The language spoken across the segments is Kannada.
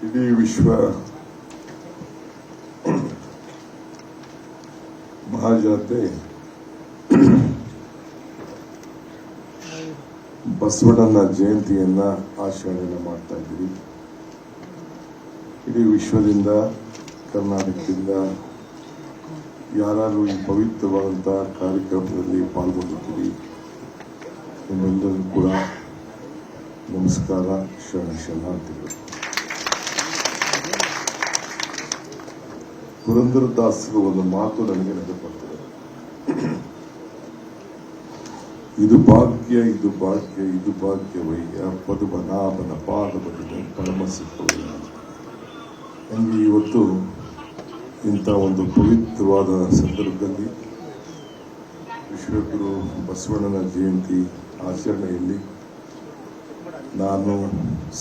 ಇಡೀ ವಿಶ್ವ ಮಹಾಜನತೆ ಬಸವಣ್ಣನ ಜಯಂತಿಯನ್ನ ಆಚರಣೆ ಮಾಡ್ತಾ ಇದ್ದೀವಿ. ಇಡೀ ವಿಶ್ವದಿಂದ, ಕರ್ನಾಟಕದಿಂದ ಯಾರು ಈ ಪವಿತ್ರವಾದಂತಹ ಕಾರ್ಯಕ್ರಮದಲ್ಲಿ ಪಾಲ್ಗೊಂಡಿದ್ದೀವಿ, ನಿಮ್ಮೆಲ್ಲರಿಗೂ ಕೂಡ ನಮಸ್ಕಾರ, ಶರಣಾರ್ಥಿಗಳು. ಪುರಂದರದಾಸರು ಒಂದು ಮಾತು ನನಗೆ ನೆನಪುತ್ತದೆ. ಇದು ಭಾಗ್ಯ, ಇದು ಭಾಗ್ಯ, ಇದು ಭಾಗ್ಯವಯ್ಯ, ಪದುಮನಾಭನ ಪಾದದಲ್ಲಿ ಪರಮಸಿಕ್ಕವಯ್ಯ. ನನಗೆ ಇವತ್ತು ಇಂಥ ಒಂದು ಪವಿತ್ರವಾದ ಸಂದರ್ಭದಲ್ಲಿ ವಿಶ್ವಗುರು ಬಸವಣ್ಣನ ಜಯಂತಿ ಆಚರಣೆಯಲ್ಲಿ ನಾನು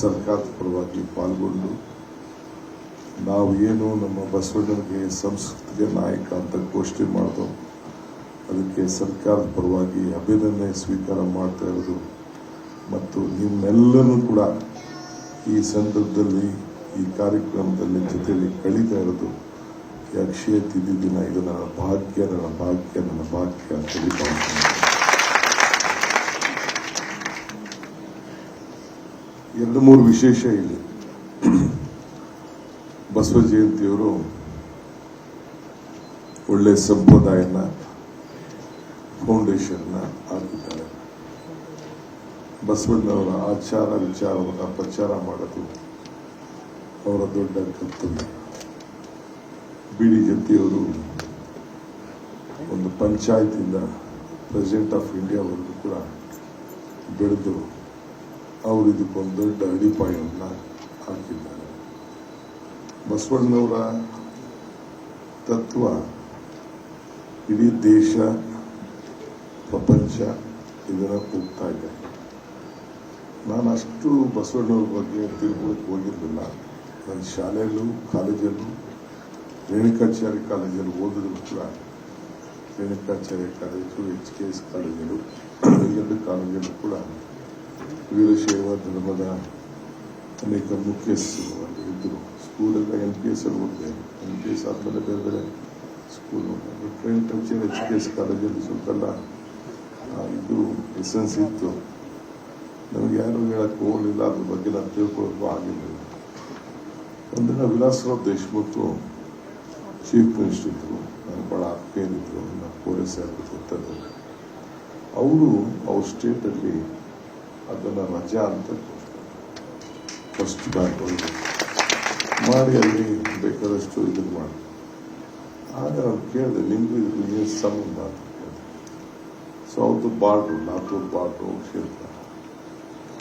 ಸರ್ಕಾರದ ಪರವಾಗಿ ಪಾಲ್ಗೊಂಡು ನಾವು ಏನು ನಮ್ಮ ಬಸವಣ್ಣನಿಗೆ ಸಂಸ್ಕೃತಿಗೆ ನಾಯಕ ಅಂತ ಘೋಷಣೆ ಮಾಡಿದೋ ಅದಕ್ಕೆ ಸರ್ಕಾರದ ಪರವಾಗಿ ಅಭಿನಂದನೆ ಸ್ವೀಕಾರ ಮಾಡ್ತಾ ಇರೋದು ಮತ್ತು ನಿಮ್ಮೆಲ್ಲರೂ ಕೂಡ ಈ ಸಂದರ್ಭದಲ್ಲಿ ಈ ಕಾರ್ಯಕ್ರಮದಲ್ಲಿ ಜೊತೆಯಲ್ಲಿ ಕಳೀತಾ ಇರೋದು ಈ ಅಕ್ಷಯ ತಿಥಿ ದಿನ. ಇದು ನನ್ನ ಭಾಗ್ಯ, ನನ್ನ ಭಾಗ್ಯ, ನನ್ನ ಭಾಗ್ಯ ಅಂತ ಹೇಳಿಕೊಂಡು ಎರಡು ಮೂರು ವಿಶೇಷ ಇಲ್ಲಿ. ಬಸವ ಜಯಂತಿಯವರು ಒಳ್ಳೆ ಸಂಪ್ರದಾಯನ ಫೌಂಡೇಶನ್ ಹಾಕಿದ್ದಾರೆ. ಬಸವಣ್ಣವರ ಆಚಾರ ವಿಚಾರವನ್ನು ಪ್ರಚಾರ ಮಾಡೋದು ಅವರ ದೊಡ್ಡ ಕರ್ತವ್ಯ. ಬಿಡಿ ಜಯಂತಿಯವರು ಒಂದು ಪಂಚಾಯತಿಂದ ಪ್ರೆಸಿಡೆಂಟ್ ಆಫ್ ಇಂಡಿಯಾವರೆಗೂ ಕೂಡ ಬೆಳೆದು ಅವರು ಇದಕ್ಕೊಂದು ದೊಡ್ಡ ಅಡಿಪಾಯವನ್ನು ಹಾಕಿದ್ದಾರೆ. ಬಸವಣ್ಣವರ ತತ್ವ ಇಡೀ ದೇಶ, ಪ್ರಪಂಚ ಇದನ್ನು ಕೂಗ್ತಾ ಇದೆ. ನಾನು ಅಷ್ಟು ಬಸವಣ್ಣವ್ರ ಬಗ್ಗೆ ತಿಳ್ಕೊಳ್ಳಕ್ಕೆ ಹೋಗಿರಲಿಲ್ಲ. ನನ್ನ ಶಾಲೆಯಲ್ಲೂ ಕಾಲೇಜಲ್ಲೂ ರೇಣುಕಾಚಾರ್ಯ ಕಾಲೇಜಲ್ಲಿ ಓದಿದ್ರು ಕೂಡ ರೇಣುಕಾಚಾರ್ಯ ಕಾಲೇಜು, HKS ಕಾಲೇಜರು, ಎರಡು ಕಾಲೇಜಲ್ಲೂ ಕೂಡ ವೀರಶೈವ ಧರ್ಮದ ಅನೇಕ ಮುಖ್ಯಸ್ಥರು ಅಲ್ಲಿ ಇದ್ದರು. ಸ್ಕೂಲೆಲ್ಲ NPS ಅಲ್ಲಿ ಓದಿದೆ. NPS ಆದಮೇಲೆ ಬೇರೆ ಬೇರೆ ಸ್ಕೂಲ್ ರೇಣುಕಾಚಾರ್ಯ HKS ಕಾಲೇಜಲ್ಲಿ ಸ್ವಲ್ಪಲ್ಲ ಇದು ಎಸೆನ್ಸ್ ಇತ್ತು. ನಮಗೆ ಯಾರು ಹೇಳಕ್ಕೆ ಹೋಗಲಿಲ್ಲ, ಅದ್ರ ಬಗ್ಗೆ ನಾನು ತಿಳ್ಕೊಳ್ಳೋಕ್ಕೂ ಆಗಿರಲಿಲ್ಲ. ಒಂದಿನ ವಿಲಾಸರಾವ್ ದೇಶಮುಖ್ ಚೀಫ್ ಮಿನಿಸ್ಟರ್ ಇದ್ರು, ನಾನು ಭಾಳ ಆತ್ಮೀಯರಿದ್ರು, ನನ್ನ ಕೋರೆ ಸಾಹೇಬ್ ಗೊತ್ತದ್ದು. ಅವರು ಅವ್ರ ಸ್ಟೇಟಲ್ಲಿ ಅದನ್ನು ರಜಾ ಅಂತ ಫಸ್ಟ್ ಬ್ಯಾಂಕ್ ಮಾಡಿ ಅಲ್ಲಿ ಬೇಕಾದಷ್ಟು ಇದನ್ನು ಮಾಡಿ. ಆಗ ನಾನು ಕೇಳಿದೆ, ನಿಮಗೂ ಇದಕ್ಕೆ ಏನು ಸಂಬಂಧ ಅಂತ ಕೇಳಿದೆ. ಸೊ ಅವ್ರದ್ದು ಬಾರ್ಡ್ರು, ಲಾತೂರ್ ಬಾರ್ಡ್ರು ಕ್ಷೇತ್ರ.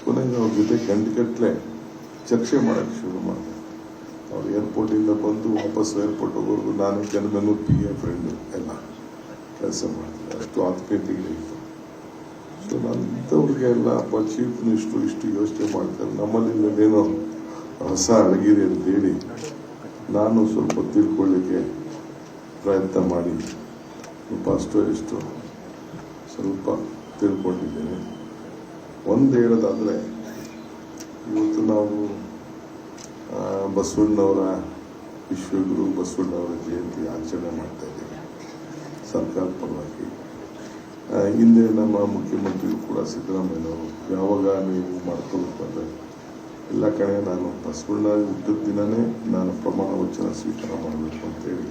ಕೊನೆಗೆ ಅವ್ರ ಜೊತೆ ಗಂಟೆಗಟ್ಟಲೆ ಚರ್ಚೆ ಮಾಡೋಕ್ಕೆ ಶುರು ಮಾಡಿದೆ. ಅವ್ರು ಏರ್ಪೋರ್ಟಿಂದ ಬಂದು ವಾಪಸ್ ಏರ್ಪೋರ್ಟ್ ಹೋಗೋರ್ಗು ನಾನು ಜನಮೆಲ್ಲೂ PA ಫ್ರೆಂಡು ಎಲ್ಲ ಕೆಲಸ ಮಾಡ್ತಿದ್ದೆ. ಅಷ್ಟು ಆತ್ಮೀಯತೆಗೆ ಇತ್ತು. ಸೊ ನಂತವ್ರಿಗೆ ಎಲ್ಲ ಚೀಫ್ ಮಿನಿಸ್ಟ್ರು ಇಷ್ಟು ಯೋಚನೆ ಮಾಡ್ತಾರೆ, ನಮ್ಮಲ್ಲಿ ಏನೋ ಹೊಸ ಅಡಗಿರಿ ಅಂತ ಹೇಳಿ ನಾನು ಸ್ವಲ್ಪ ತಿಳ್ಕೊಳ್ಳಿಕ್ಕೆ ಪ್ರಯತ್ನ ಮಾಡಿ ಅಷ್ಟೋ ಇಷ್ಟು ಸ್ವಲ್ಪ ತಿಳ್ಕೊಂಡಿದ್ದೇನೆ. ಒಂದು ಹೇಳೋದಾದರೆ, ಇವತ್ತು ನಾವು ಬಸವಣ್ಣವರ ವಿಶ್ವಗುರು ಬಸವಣ್ಣವರ ಜಯಂತಿ ಆಚರಣೆ ಮಾಡ್ತಾ ಇದ್ದೀವಿ ಸರ್ಕಾರ ಪರವಾಗಿ. ಹಿಂದೆ ನಮ್ಮ ಮುಖ್ಯಮಂತ್ರಿಗಳು ಕೂಡ ಸಿದ್ದರಾಮಯ್ಯನವರು ಯಾವಾಗ ನೀವು ಮಾಡ್ಕೊಳ್ಬೇಕು ಅಂದರೆ ಎಲ್ಲ ಕಡೆ ನಾನು ಬಸವಣ್ಣ ಹುಟ್ಟಿದ ದಿನನೇ ನಾನು ಪ್ರಮಾಣ ವಚನ ಸ್ವೀಕಾರ ಮಾಡಬೇಕು ಅಂತೇಳಿ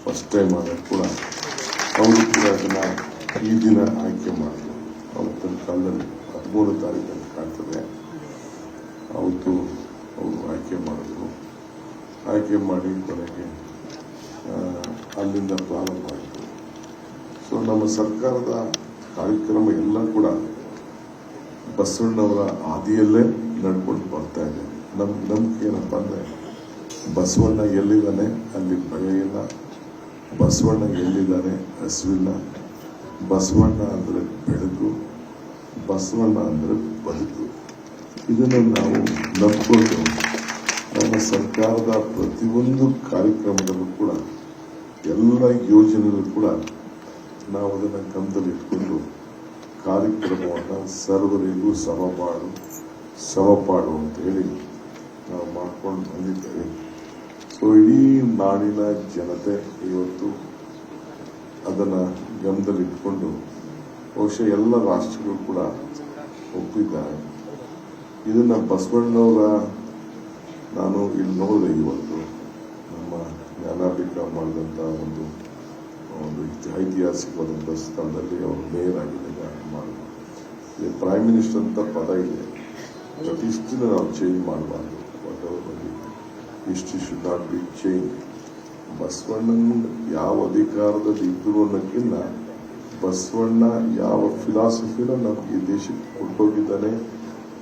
ಫಸ್ಟ್ ಟೈಮ್ ಆದಾಗ ಕೂಡ ಅವರು ಕೂಡ ಅದನ್ನು ಈ ದಿನ ಆಯ್ಕೆ ಮಾಡಿದ್ರು. ಅವತ್ತಿನ ಕಾಲದಲ್ಲಿ 13 ತಾರೀಕಲ್ಲಿ ಕಾಣ್ತದೆ, ಅವತ್ತು ಅವರು ಆಯ್ಕೆ ಮಾಡಿದ್ರು. ಆಯ್ಕೆ ಮಾಡಿ ಕೊನೆಗೆ ಅಲ್ಲಿಂದ ಪ್ರಾರಂಭ ಆಯಿತು. ಸೊ ನಮ್ಮ ಸರ್ಕಾರದ ಕಾರ್ಯಕ್ರಮ ಎಲ್ಲ ಕೂಡ ಬಸವಣ್ಣವರ ಹಾದಿಯಲ್ಲೇ ನಡ್ಕೊಂಡು ಬರ್ತಾ ಇದೆ. ನಮ್ಗೆ ನಂಬಿಕೆ ಏನಪ್ಪ ಅಂದರೆ, ಬಸವಣ್ಣ ಎಲ್ಲಿದ್ದಾನೆ ಅಲ್ಲಿ ಭಯ ಇಲ್ಲ, ಬಸವಣ್ಣ ಎಲ್ಲಿದ್ದಾನೆ ಹಸಿವಿಲ್ಲ, ಬಸವಣ್ಣ ಅಂದರೆ ಬೆಳಕು, ಬಸವಣ್ಣ ಅಂದರೆ ಬದುಕು. ಇದನ್ನು ನಾವು ನಂಬಿಕೊಂಡು ನಮ್ಮ ಸರ್ಕಾರದ ಪ್ರತಿಯೊಂದು ಕಾರ್ಯಕ್ರಮದಲ್ಲೂ ಕೂಡ ಎಲ್ಲ ಯೋಜನೆಗಳು ಕೂಡ ನಾವು ಅದನ್ನು ಗಮನದಲ್ಲಿಟ್ಕೊಂಡು ಕಾರ್ಯಕ್ರಮವನ್ನು ಸರ್ವರಿಗೂ ಸಮಪಾಡು ಅಂತ ಹೇಳಿ ನಾವು ಮಾಡ್ಕೊಂಡು ಬಂದಿದ್ದೇವೆ. ಸೊ ಇಡೀ ನಾಡಿನ ಜನತೆ ಇವತ್ತು ಅದನ್ನು ಗಮನದಲ್ಲಿಟ್ಕೊಂಡು ಬಹುಶಃ ಎಲ್ಲ ರಾಷ್ಟ್ರಗಳು ಕೂಡ ಒಪ್ಪಿದ್ದಾರೆ. ಇದನ್ನು ಬಸವಣ್ಣವರ ನಾನು ಇಲ್ಲಿ ನೋಡಿದೆ ಇವತ್ತು ನಮ್ಮ ಜ್ಞಾನಾರ್ಪಿತ ಮಾಡಿದಂಥ ಒಂದು ಐತಿಹಾಸಿಕವಾದಂಥ ಸ್ಥಳದಲ್ಲಿ ಅವರು ಮೇಯರ್ ಆಗಿದ್ದಾಗ ಮಾಡಿದ್ರು. ಇಲ್ಲಿ ಪ್ರೈಮ್ ಮಿನಿಸ್ಟರ್ ಅಂತ ಪದ ಇದೆ, ಬಟ್ ಇಷ್ಟನ್ನು ನಾವು ಚೇಂಜ್ ಮಾಡಬಾರ್ದು. What ever history should not be change. ಬಸವಣ್ಣನ ಯಾವ ಅಧಿಕಾರದಲ್ಲಿ ಇದ್ರು ಅನ್ನೋಕ್ಕಿಂತ ಬಸವಣ್ಣ ಯಾವ ಫಿಲಾಸಫಿನ ನಮಗೆ ಈ ದೇಶಕ್ಕೆ ಕೊಟ್ಟೋಗಿದ್ದಾನೆ.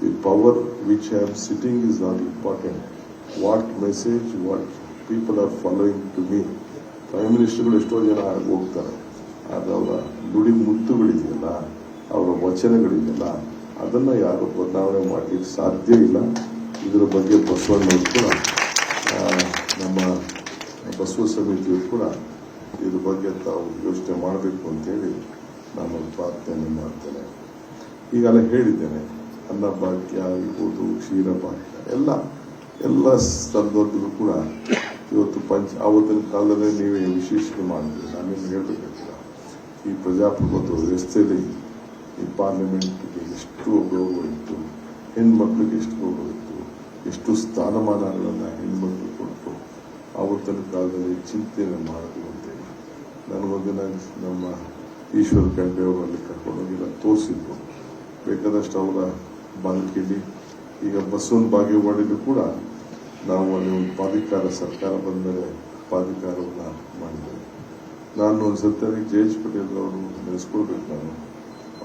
The power which I am sitting is not important. What message, what people are following to me. Prime ಮಿನಿಸ್ಟರ್ಗಳು ಎಷ್ಟೋ ಜನ ಹೋಗ್ತಾರೆ, ಆದರೆ ಅವರ ನುಡಿ ಮುತ್ತುಗಳಿದೆಯಲ್ಲ, ಅವರ ವಚನಗಳಿದೆಯಲ್ಲ, ಅದನ್ನು ಯಾರು ಬದಲಾವಣೆ ಮಾಡಲಿಕ್ಕೆ ಸಾಧ್ಯ ಇಲ್ಲ. ಇದರ ಬಗ್ಗೆ ಬಸವಣ್ಣವರು ಕೂಡ ನಮ್ಮ ಬಸವ ಸಮಿತಿಯವರು ಕೂಡ ಇದ್ರ ಬಗ್ಗೆ ತಾವು ಯೋಚನೆ ಮಾಡಬೇಕು ಅಂತೇಳಿ ನಾನು ಪ್ರಾರ್ಥನೆ ಮಾಡ್ತೇನೆ. ಈಗಲೇ ಹೇಳಿದ್ದೇನೆ, ಅನ್ನಭಾಗ್ಯ ಇರ್ಬೋದು, ಕ್ಷೀರಭಾಗ್ಯ ಎಲ್ಲ ಸ್ಥಳದಲ್ಲೂ ಕೂಡ ಇವತ್ತು ಆವತ್ತಿನ ಕಾಲದಲ್ಲೇ ನೀವೇ ವಿಶೇಷತೆ ಮಾಡಿದ್ರಿ. ನಾನೇನು ಹೇಳಬೇಕಾಗಿಲ್ಲ. ಈ ಪ್ರಜಾಪ್ರಭುತ್ವ ವ್ಯವಸ್ಥೆಯಲ್ಲಿ ಈ ಪಾರ್ಲಿಮೆಂಟ್ಗೆ ಎಷ್ಟು ಗೌರವ ಇತ್ತು, ಹೆಣ್ಮಕ್ಳಿಗೆ ಎಷ್ಟು ಗೌರವ ಇತ್ತು, ಎಷ್ಟು ಸ್ಥಾನಮಾನಗಳನ್ನು ಹೆಣ್ಮಕ್ಳು ಕೊಟ್ಟು ಆವತ್ತಿನ ಕಾಲದಲ್ಲಿ ಚಿಂತನೆ ಮಾಡಿದ್ರು ಅಂತೇಳಿ ನನಗೊಂದಿನ ನಮ್ಮ ಈಶ್ವರ ಖಂಡ್ರೆ ಅವರಲ್ಲಿ ಕರ್ಕೊಂಡೋಗಿಲ್ಲ ತೋರಿಸಿದ್ರು. ಬೇಕಾದಷ್ಟು ಅವರ ಬಾಲ್ಕಿಲಿ ಈಗ ಬಸವನ ಬಾಗೇವಾಡಿಲೂ ಕೂಡ ನಾವು ಅಲ್ಲಿ ಒಂದು ಪ್ರಾಧಿಕಾರ ಸರ್ಕಾರ ಬಂದ ಮೇಲೆ ಪ್ರಾಧಿಕಾರವನ್ನು ಮಾಡಿದ್ದೇವೆ. ನಾನು ಒಂದು ಸತ್ಯವಾಗಿ ಜಯೇಶ್ ಪಟೇಲ್ ಅವರು ನೆನೆಸ್ಕೊಳ್ಬೇಕು. ನಾನು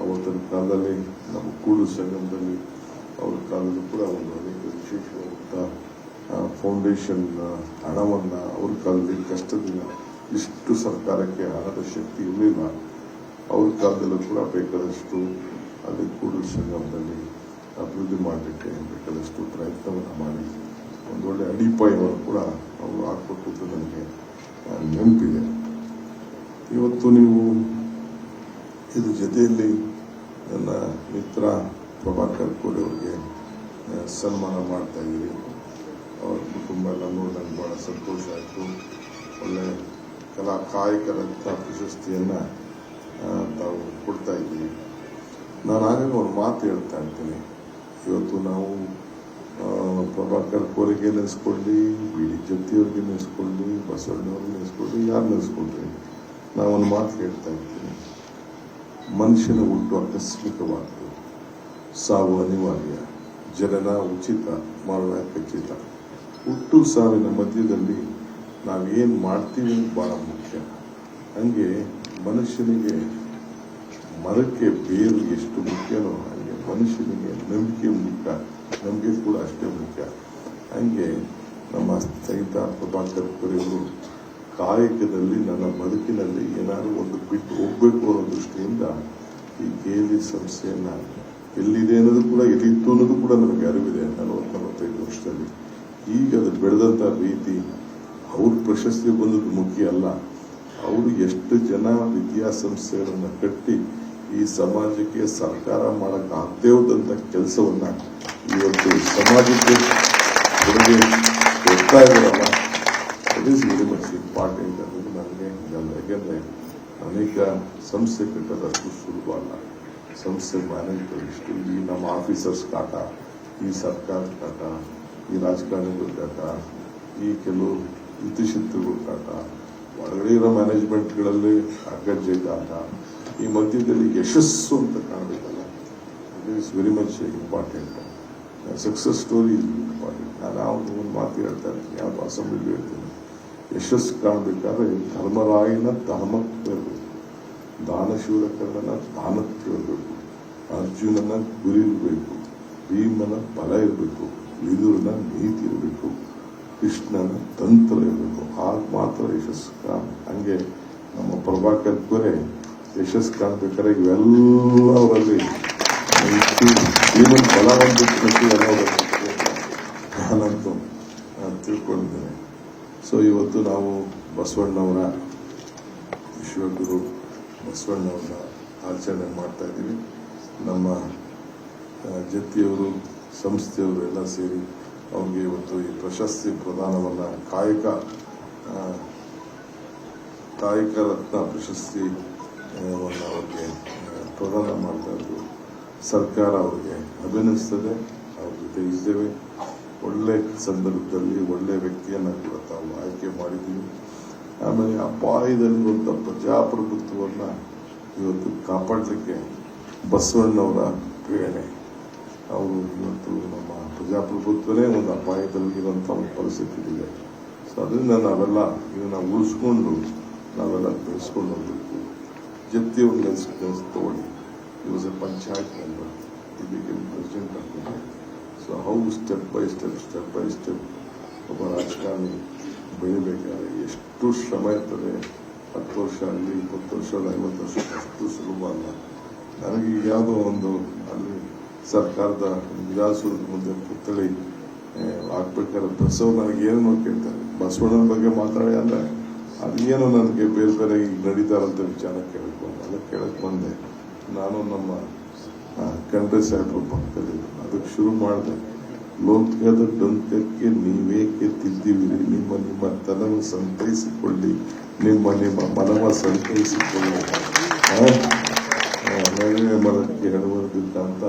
ಅವತ್ತಿನ ಕಾಲದಲ್ಲಿ ನಮ್ಮ ಕೂಡು ಸಂಗಮದಲ್ಲಿ ಅವ್ರ ಕಾಲದಲ್ಲೂ ಕೂಡ ಒಂದು ಅನೇಕ ವಿಶೇಷವಾದಂಥ ಫೌಂಡೇಶನ್ ಹಣವನ್ನು ಅವ್ರ ಕಾಲದಲ್ಲಿ ಕಷ್ಟದಿಂದ ಇಷ್ಟು ಸರ್ಕಾರಕ್ಕೆ ಹಣದ ಶಕ್ತಿ ಇರಲಿಲ್ಲ. ಅವ್ರ ಕಾಲದಲ್ಲೂ ಕೂಡ ಬೇಕಾದಷ್ಟು ಅಲ್ಲಿ ಕೂಡು ಸಂಗಮದಲ್ಲಿ ಅಭಿವೃದ್ಧಿ ಮಾಡಲಿಕ್ಕೆ ಬೇಕಾದಷ್ಟು ಪ್ರಯತ್ನವನ್ನು ಮಾಡಿ ಒಂದೊಳ್ಳೆ ಅಡಿಪಾಯವನ್ನು ಕೂಡ ಅವರು ಹಾಕಿಕೊಟ್ಟಿದ್ದು ನನಗೆ ನೆನಪಿದೆ. ಇವತ್ತು ನೀವು ಇದ್ರ ಜೊತೆಯಲ್ಲಿ ನನ್ನ ಮಿತ್ರ ಪ್ರಭಾಕರ್ ಕೋರೆ ಅವರಿಗೆ ಸನ್ಮಾನ ಮಾಡ್ತಾ ಇದ್ದೀರಿ. ಅವ್ರ ಕುಟುಂಬ ಎಲ್ಲ ನೋಡಿ ನನಗೆ ಭಾಳ ಸಂತೋಷ ಆಯಿತು. ಒಳ್ಳೆ ಕಲಾ ಕಾಯಕರಂಥ ಪ್ರಶಸ್ತಿಯನ್ನು ತಾವು ಕೊಡ್ತಾ ಇದ್ದೀವಿ. ನಾನು ಆಗಾಗ ಒಂದು ಮಾತು ಹೇಳ್ತಾ ಇರ್ತೀನಿ. ಇವತ್ತು ನಾವು ಪ್ರಭಾಕರ್ ಕೋರಿಗೆ ನೆನೆಸ್ಕೊಳ್ಳಿ, ಬಿ ಡಿ ಜೊತೆಯವ್ರಿಗೆ ನೆನೆಸ್ಕೊಳ್ಳಿ, ಬಸವಣ್ಣವ್ರಿಗೆ ನೆನೆಸ್ಕೊಳ್ಳಿ, ಯಾರು ನೆನೆಸ್ಕೊಂಡ್ರಿ, ನಾವೊಂದು ಮಾತು ಹೇಳ್ತಾ ಇರ್ತೀನಿ. ಮನುಷ್ಯನ ಹುಟ್ಟು ಆಕಸ್ಮಿಕವಾದ್ದು, ಸಾವು ಅನಿವಾರ್ಯ, ಜನನ ಉಚಿತ, ಮರಣ ಖಚಿತ. ಹುಟ್ಟು ಸಾವಿನ ಮಧ್ಯದಲ್ಲಿ ನಾವೇನು ಮಾಡ್ತೀವಿ ಬಹಳ ಮುಖ್ಯ. ಹಂಗೆ ಮನುಷ್ಯನಿಗೆ ಮರಕ್ಕೆ ಬೇರು ಎಷ್ಟು ಮುಖ್ಯನೋ ಹಾಗೆ ಮನುಷ್ಯನಿಗೆ ನಂಬಿಕೆ ಮುಖ್ಯ, ನಂಬಿಕೆ ಕೂಡ ಅಷ್ಟೇ ಮುಖ್ಯ. ಹಂಗೆ ನಮ್ಮ ಸ್ನೇಹಿತ ಪ್ರಭಾಕರ್ ಕೋರೆಯವರು ಕಾಯಕದಲ್ಲಿ ನನ್ನ ಬದುಕಿನಲ್ಲಿ ಏನಾದರೂ ಒಂದು ಬಿಟ್ಟು ಹೋಗ್ಬೇಕು ಅನ್ನೋ ದೃಷ್ಟಿಯಿಂದ ಈ KLE ಸಂಸ್ಥೆಯನ್ನು ಎಲ್ಲಿದೆ ಅನ್ನೋದು ಕೂಡ, ಎಲ್ಲಿತ್ತು ಅನ್ನೋದು ಕೂಡ ನನಗೆ ಅರಿವಿದೆ 40-45 ವರ್ಷದಲ್ಲಿ. ಈಗ ಅದು ಬೆಳೆದಂಥ ರೀತಿ, ಅವ್ರ ಪ್ರಶಸ್ತಿ ಬಂದದ್ದು ಮುಖ್ಯ ಅಲ್ಲ, ಅವರು ಎಷ್ಟು ಜನ ವಿದ್ಯಾಸಂಸ್ಥೆಗಳನ್ನು ಕಟ್ಟಿ ಈ ಸಮಾಜಕ್ಕೆ ಸರ್ಕಾರ ಮಾಡಕ್ಕೆ ಆಗದೇ ಹೋದಂಥ ಕೆಲಸವನ್ನ ಇವತ್ತು ಸಮಾಜಕ್ಕೆ ಕೊಡುಗೆ ಕೊಡ್ತಾ ಇದ್ದಾರಲ್ಲ, it is very much important ಅನ್ನೋದು ನನಗೆ ಯಾಕೆಂದರೆ ಅನೇಕ ಸಂಸ್ಥೆ ಕಟ್ಟೋದಷ್ಟು ಸುಲಭ ಅಲ್ಲ. ಸಂಸ್ಥೆ ಮ್ಯಾನೇಜ್ಗಳು ಇಷ್ಟು ಈ ನಮ್ಮ ಆಫೀಸರ್ಸ್ ಕಾಟ, ಈ ಸರ್ಕಾರದ ಕಾಟ, ಈ ರಾಜಕಾರಣಿಗಳ ಕಾಟ, ಈ ಕೆಲವು ಹಿತಶಿಸ್ತುಗಳ ಕಾಟ, ಒಳಗಡೆ ಇರೋ ಮ್ಯಾನೇಜ್ಮೆಂಟ್ಗಳಲ್ಲಿ ಅಗತ್ಯ ಕಾಟ, ಈ ಮಧ್ಯದಲ್ಲಿ ಯಶಸ್ಸು ಅಂತ ಕಾಣಬೇಕಲ್ಲ, it is very much important. Success story is important. ನಾನು ಯಾವುದು ಒಂದು ಮಾತು ಹೇಳ್ತಾ ಇರ್ತೀನಿ, ಯಾವುದು ಅಸೆಂಬ್ಲಿಲಿ ಹೇಳ್ತೀನಿ, ಯಶಸ್ಸು ಕಾಣಬೇಕಾದ್ರೆ ಧರ್ಮರಾಯನ ಧರ್ಮಕ್ಕೆ ಇರಬೇಕು, ದಾನಶೂರಕರ್ಣನ ದಾನಕ್ಕೆ ಇರಬೇಕು, ಅರ್ಜುನನ ಗುರಿ ಇರಬೇಕು, ಭೀಮನ ಬಲ ಇರಬೇಕು, ವಿದುರನ ನೀತಿ ಇರಬೇಕು, ಕೃಷ್ಣನ ತಂತ್ರ ಇರಬೇಕು. ಆಗ ಮಾತ್ರ ಯಶಸ್ಸು ಹಂಗೆ ನಮ್ಮ ಪ್ರಭಾಕರ್ ಕೋರೆ ಯಶಸ್ಸು ಕಾಣಬೇಕಾದ್ರೆ ಇವೆಲ್ಲ ಅವರಲ್ಲಿ ಜೀವನ ಬಲ ನಾನಂತೂ ತಿಳ್ಕೊಂಡಿದ್ದೇನೆ. ಸೊ ಇವತ್ತು ನಾವು ಬಸವಣ್ಣವರ ವಿಶ್ವಗುರು ಬಸವಣ್ಣವ್ರನ್ನ ಆಚರಣೆ ಮಾಡ್ತಾ ಇದ್ದೀವಿ. ನಮ್ಮ ಜೊತೆಯವರು ಸಂಸ್ಥೆಯವರು ಎಲ್ಲ ಸೇರಿ ಅವ್ರಿಗೆ ಇವತ್ತು ಈ ಪ್ರಶಸ್ತಿ ಪ್ರದಾನವನ್ನ ಕಾಯಕ ರತ್ನ ಪ್ರಶಸ್ತಿ ಅವ್ರಿಗೆ ಪ್ರದಾನ ಮಾಡ್ತಾ ಇದ್ದು ಸರ್ಕಾರ ಅವರಿಗೆ ಅಭಿನಯಿಸ್ತದೆ. ಅವ್ರ ಜೊತೆ ಇದ್ದೇವೆ. ಒಳ್ಳೆ ಸಂದರ್ಭದಲ್ಲಿ ಒಳ್ಳೆ ವ್ಯಕ್ತಿಯನ್ನ ಕೂಡ ತಾವು ಆಯ್ಕೆ ಮಾಡಿದ್ದೀವಿ. ಆಮೇಲೆ ಅಪಾಯದಲ್ಲಿರುವಂಥ ಪ್ರಜಾಪ್ರಭುತ್ವವನ್ನ ಇವತ್ತು ಕಾಪಾಡಲಿಕ್ಕೆ ಬಸವಣ್ಣವರ ಪ್ರೇರಣೆ. ಅವರು ಇವತ್ತು ನಮ್ಮ ಪ್ರಜಾಪ್ರಭುತ್ವನೇ ಒಂದು ಅಪಾಯದಲ್ಲಿರುವಂಥ ಒಂದು ಪರಿಸ್ಥಿತಿ ಇದೆ. ಸೊ ಅದರಿಂದ ನಾವೆಲ್ಲ ಇದನ್ನ ಉಳಿಸ್ಕೊಂಡು ನಾವೆಲ್ಲ ಬೆಳೆಸ್ಕೊಂಡು ಹೋಗ್ಬೇಕು. ಜೊತೆ ಒಂದು ತಗೊಳ್ಳಿ. He was a panchayat member. He became president of India. So how step by step ಒಬ್ಬ ರಾಜಕಾರಣಿ ಬೆಳಿಬೇಕಾದ್ರೆ ಎಷ್ಟು ಶ್ರಮ ಇರ್ತದೆ. 10 ವರ್ಷ ಆಗಲಿ 20 ವರ್ಷ 50 ವರ್ಷ ಅಷ್ಟು ಸುಲಭ ಅಲ್ಲ. ನನಗೆ ಯಾವುದೋ ಒಂದು ಅಲ್ಲಿ ಸರ್ಕಾರದ ವಿಧಾನಸೌಧದ ಮುಂದೆ ಪುತ್ಥಳಿ ಹಾಕ್ಬೇಕಾದ್ರೆ ಬಸವ ನನಗೇನೋ ಕೇಳ್ತಾರೆ, ಬಸವಣ್ಣನ ಬಗ್ಗೆ ಮಾತಾಡಿ ಅಂದ್ರೆ ಅದೇನೋ ನನಗೆ ಬೇರೆ ಈಗ ನಡೀತಾರಂತ ವಿಚಾರ ಕೇಳಕ್ ಬಂದೆ. ನಾನು ನಮ್ಮ ಖಂಡ್ರೆ ಸಾಹೇಬ್ರ ಪಕ್ಕದಲ್ಲಿ ಅದಕ್ಕೆ ಶುರು ಮಾಡಿದೆ. ಲೋಕದ ಡೊಂಕಕ್ಕೆ ನೀವೇಕೆ ತಿದ್ದಿವಿರಿ, ನಿಮ್ಮ ತನವನ್ನು ಸಂತೈಸಿಕೊಳ್ಳಿ, ನಿಮ್ಮ ಮನವ ಸಂತೈಸಿಕೊಳ್ಳಿ. ಮನೆ ಮರಕ್ಕೆ ಹೆಣವರ್ದಿದ್ದ ಅಂತ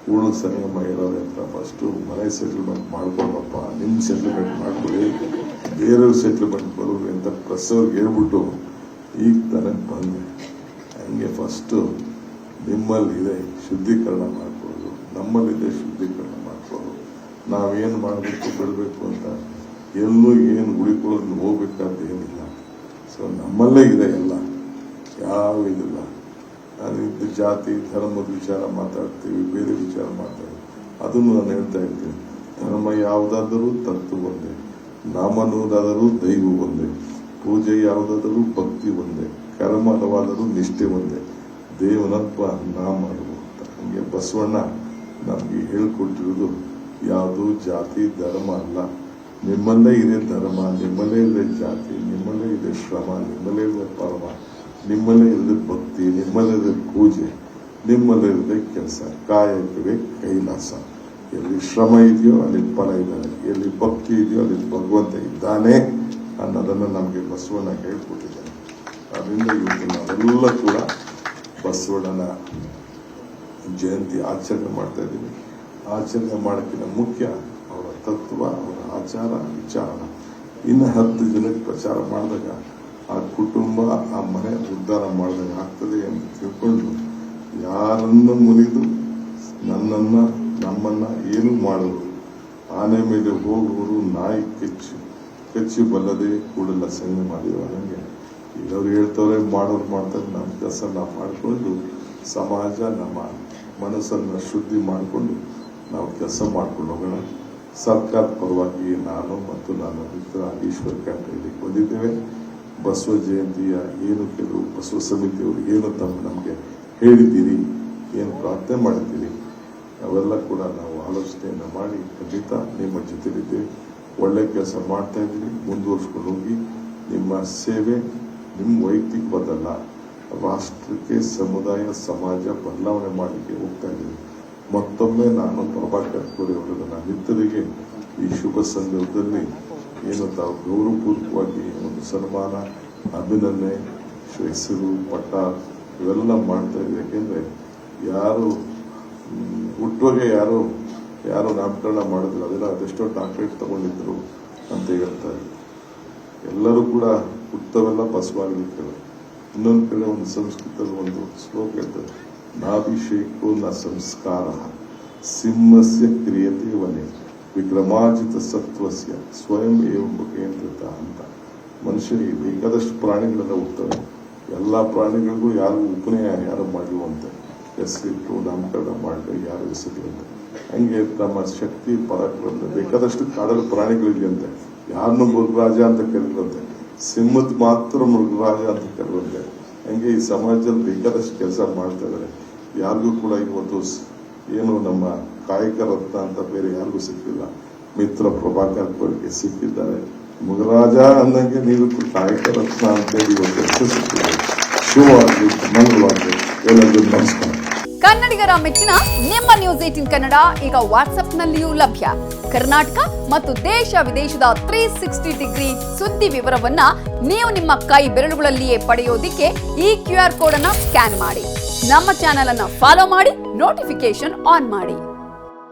ಕೂಡು ಸಂಯಮ ಇರೋರೆ ಅಂತ ಫಸ್ಟು ಮನೆ ಸೆಟಲ್ಮೆಂಟ್ ಮಾಡ್ಕೊಳಪ್ಪ, ನಿಮ್ಮ ಸೆಟಲ್ಮೆಂಟ್ ಮಾಡ್ಕೊಳ್ಳಿ, ಬೇರೆಯವ್ರ ಸೆಟಲ್ಮೆಂಟ್ ಬರೋರಿ ಅಂತ ಪ್ರೆಸ್ ಅವ್ರಿಗೆ ಹೇಳ್ಬಿಟ್ಟು ಈಗ ತನಕ ಬಂದೆ. ಹಂಗೆ ಫಸ್ಟು ನಿಮ್ಮಲ್ಲಿದೆ ಶುದ್ಧೀಕರಣ ಮಾಡ್ಕೊಳ್ಳೋದು, ನಮ್ಮಲ್ಲಿದೆ ಶುದ್ಧೀಕರಣ ಮಾಡ್ಕೊಳ್ಳೋದು. ನಾವೇನು ಮಾಡಬೇಕು ಬಿಡಬೇಕು ಅಂತ ಎಲ್ಲೂ ಏನು ಉಳಿಕೊಳ್ಳೋದು ಹೋಗ್ಬೇಕಾದ ಏನಿಲ್ಲ. ಸೊ ನಮ್ಮಲ್ಲೇ ಇದೆ ಎಲ್ಲ, ಯಾವ ಇದಿಲ್ಲ. ನಾನಿದ್ದು ಜಾತಿ ಧರ್ಮದ ವಿಚಾರ ಮಾತಾಡ್ತೀವಿ, ಬೇರೆ ವಿಚಾರ ಮಾತಾಡ್ತೀವಿ. ಅದನ್ನು ನಾನು ಹೇಳ್ತಾ ಇರ್ತೀನಿ. ಧರ್ಮ ಯಾವುದಾದರೂ ತತ್ವ ಒಂದೇ, ನಾಮನುವುದಾದರೂ ದೈವ ಒಂದೇ, ಪೂಜೆ ಯಾವುದಾದರೂ ಭಕ್ತಿ ಒಂದೇ, ಕರ್ಮವಾದರೂ ನಿಷ್ಠೆ ಒಂದೇ, ದೇವನತ್ವ ನಾ ಮಾಡುವ ಅಂತ. ಹಂಗೆ ಬಸವಣ್ಣ ನಮಗೆ ಹೇಳ್ಕೊಟ್ಟಿರೋದು ಯಾವುದು ಜಾತಿ ಧರ್ಮ ಅಲ್ಲ. ನಿಮ್ಮಲ್ಲೇ ಇದೆ ಧರ್ಮ, ನಿಮ್ಮಲ್ಲೇ ಇದೆ ಜಾತಿ, ನಿಮ್ಮಲ್ಲೇ ಇದೆ ಶ್ರಮ, ನಿಮ್ಮಲ್ಲೇ ಇದೆ ಪರಮ, ನಿಮ್ಮಲ್ಲೇ ಇದೆ ಭಕ್ತಿ, ನಿಮ್ಮಲ್ಲೇ ಇದೆ ಪೂಜೆ, ನಿಮ್ಮಲ್ಲೇ ಇದೆ ಕೆಲಸ. ಕಾಯಕವೇ ಕೈಲಾಸ. ಎಲ್ಲಿ ಶ್ರಮ ಇದೆಯೋ ಅಲ್ಲಿ ಫಲ ಇದ್ದಾನೆ, ಎಲ್ಲಿ ಭಕ್ತಿ ಇದೆಯೋ ಅಲ್ಲಿ ಭಗವಂತ ಇದ್ದಾನೆ ಅನ್ನೋದನ್ನು ನಮಗೆ ಬಸವಣ್ಣ ಹೇಳ್ಕೊಟ್ಟಿದ್ದಾನೆ. ಅದರಿಂದ ಇವತ್ತು ನಾವೆಲ್ಲ ಕೂಡ ಬಸವಣ್ಣನ ಜಯಂತಿ ಆಚರಣೆ ಮಾಡ್ತಾ ಇದ್ದೀವಿ. ಆಚರಣೆ ಮಾಡೋಕ್ಕಿಂತ ಮುಖ್ಯ ಅವರ ತತ್ವ, ಅವರ ಆಚಾರ ವಿಚಾರ. ಇನ್ನು 10 ಜನಕ್ಕೆ ಪ್ರಚಾರ ಮಾಡಿದಾಗ ಆ ಕುಟುಂಬ ಆ ಮನೆ ಉದ್ಧಾರ ಮಾಡಿದಾಗ ಆಗ್ತದೆ ಅಂತ ತಿಳ್ಕೊಂಡು ಯಾರನ್ನು ಮುರಿದು ನಮ್ಮನ್ನ ಏನು ಮಾಡೋದು, ಆನೆ ಮೇಲೆ ಹೋಗುವರು ನಾಯಿ ಕಚ್ಚಿ ಬಲ್ಲದೆ ಕೂಡಲ ಸಂಘ ಮಾಡಿರುವ ನನಗೆ ಇಲ್ಲವ್ರು ಹೇಳ್ತವ್ರೆ ಮಾಡೋರು ಮಾಡ್ತಾರೆ. ನಮ್ಮ ಕೆಲಸ ನಾವು ಮಾಡಿಕೊಂಡು ಸಮಾಜ ನಮ್ಮ ಮನಸ್ಸನ್ನು ಶುದ್ಧಿ ಮಾಡಿಕೊಂಡು ನಾವು ಕೆಲಸ ಮಾಡ್ಕೊಂಡು ಹೋಗೋಣ. ಸರ್ಕಾರದ ಪರವಾಗಿ ನಾನು ಮತ್ತು ನನ್ನ ಮಿತ್ರ ಈಶ್ವರ ಖಂಡ್ರೆ ಇಲ್ಲಿಗೆ ಬಂದಿದ್ದೇವೆ. ಬಸವ ಜಯಂತಿಯ ಏನು ಕೆಲವು ಬಸವ ಸಮಿತಿಯವರು ಏನು ನಮಗೆ ಹೇಳಿದ್ದೀರಿ, ಏನು ಪ್ರಾರ್ಥನೆ ಮಾಡಿದ್ದೀರಿ, ಅವೆಲ್ಲ ಕೂಡ ನಾವು ಆಲೋಚನೆಯನ್ನು ಮಾಡಿ ಖಂಡಿತ ನಿಮ್ಮ ಜೊತೆಲಿದ್ದೀವಿ. ಒಳ್ಳೆ ಕೆಲಸ ಮಾಡ್ತಾ ಇದ್ದೀವಿ, ಮುಂದುವರ್ಸ್ಕೊಂಡು ಹೋಗಿ. ನಿಮ್ಮ ಸೇವೆ ನಿಮ್ಮ ವೈಯಕ್ತಿಕವಾದಲ್ಲ, ರಾಷ್ಟ್ರಕ್ಕೆ ಸಮುದಾಯ ಸಮಾಜ ಬದಲಾವಣೆ ಮಾಡಲಿಕ್ಕೆ ಹೋಗ್ತಾ ಇದ್ದೀವಿ. ಮತ್ತೊಮ್ಮೆ ನಾನು ಪ್ರಭಾಕರ್ ಕೋರೆ ಅವರನ್ನ ಮಿತ್ರರಿಗೆ ಈ ಶುಭ ಸಂದರ್ಭದಲ್ಲಿ ಏನು ತಾವು ಗೌರವಪೂರ್ವಕವಾಗಿ ಒಂದು ಸನ್ಮಾನ, ಅಭಿನಂದನೆ, ಹೆಸರು ಪಟ್ಟ ಇವೆಲ್ಲ ಮಾಡ್ತಾ ಇದ್ದೀವಿ. ಯಾಕೆಂದ್ರೆ ಯಾರು ಹುಟ್ಟುವಾಗ ಯಾರು ನಾಮಕರಣ ಮಾಡಿದ್ರು, ಅದೆಲ್ಲ ಅದೆಷ್ಟೋ ಡಾಕ್ಟರೇಟ್ ತಗೊಂಡಿದ್ರು ಅಂತ ಹೇಳ್ತಾರೆ. ಎಲ್ಲರೂ ಕೂಡ ಹುಟ್ಟವೆಲ್ಲ ಬಸವಾಗಲಿಕ್ಕೆ. ಇನ್ನೊಂದು ಕಡೆ ಒಂದು ಸಂಸ್ಕೃತದಲ್ಲಿ ಒಂದು ಶ್ಲೋಕ ಹೇಳ್ತಾರೆ, ನಾಭಿಷೇಕೋ ನ ಸಂಸ್ಕಾರ ಸಿಂಹಸ್ಯ ಕ್ರಿಯತೆ ವನೆ ವಿಕ್ರಮಾಜಿತ ಸತ್ವಸ್ಯ ಸ್ವಯಂ ಏವ ಮುಖೇಂದ್ರಿತ ಅಂತ. ಮನುಷ್ಯನಿಗೆ ಬೇಕಾದಷ್ಟು ಪ್ರಾಣಿಗಳೆಲ್ಲ ಹುಟ್ಟವೆ. ಎಲ್ಲ ಪ್ರಾಣಿಗಳಿಗೂ ಯಾರು ಉಪನಯ ಯಾರು ಮಾಡಿರುವಂತೆ ಹೆಸರಿಟ್ಟು ನಾಮಕರಣ ಮಾಡಿ ಯಾರು ಹೆಸರಿಲ್ಲಂತೆ. ಹಂಗೆ ತಮ್ಮ ಶಕ್ತಿ ಪರಾಕ್ರಮ ಬೇಕಾದಷ್ಟು ಕಾಡಲು ಪ್ರಾಣಿಗಳಿದೆಯಂತೆ. ಯಾರನ್ನು ಮೃಗರಾಜ ಅಂತ ಕರೀರಂತೆ, ಸಿಂಹದ ಮಾತ್ರ ಮೃಗರಾಜ ಅಂತ ಕರೀರಂತೆ. ಹಂಗೆ ಈ ಸಮಾಜದಲ್ಲಿ ಬೇಕಾದಷ್ಟು ಕೆಲಸ ಮಾಡ್ತಾ ಇದ್ದಾರೆ. ಯಾರಿಗೂ ಕೂಡ ಇವತ್ತು ಏನು ನಮ್ಮ ಕಾಯಕ ರತ್ನ ಅಂತ ಬೇರೆ ಯಾರಿಗೂ ಸಿಕ್ಕಿಲ್ಲ. ಮಿತ್ರ ಪ್ರಭಾಕರ್ ಅವರಿಗೆ ಸಿಕ್ಕಿದ್ದಾರೆ. ಮೃಗರಾಜ ಅಂದಂಗೆ ನೀವು ಕಾಯಕ ರತ್ನ ಅಂತೇಳಿ ಇವತ್ತು ಹೆಸರು ಸಿಕ್ಕಿದ್ದಾರೆ. ಶುಭವಾಗಲಿ, ಮಂಗಳವಾಗಲಿ. ಎಲ್ಲರಿಗೂ ನಮಸ್ಕಾರ. ಕನ್ನಡಿಗರ ಮೆಚ್ಚಿನ ನಿಮ್ಮ ನ್ಯೂಸ್ 18 ಕನ್ನಡ ಈಗ ವಾಟ್ಸ್ಆಪ್ನಲ್ಲಿಯೂ ಲಭ್ಯ. ಕರ್ನಾಟಕ ಮತ್ತು ದೇಶ ವಿದೇಶದ 360 ಡಿಗ್ರಿ ಸುದ್ದಿ ವಿವರವನ್ನ ನೀವು ನಿಮ್ಮ ಕೈ ಬೆರಳುಗಳಲ್ಲಿಯೇ ಪಡೆಯೋದಿಕ್ಕೆ ಈ QR ಕೋಡ್ ಅನ್ನ ಸ್ಕ್ಯಾನ್ ಮಾಡಿ. ನಮ್ಮ ಚಾನೆಲ್ ಅನ್ನ ಫಾಲೋ ಮಾಡಿ, ನೋಟಿಫಿಕೇಶನ್ ಆನ್ ಮಾಡಿ.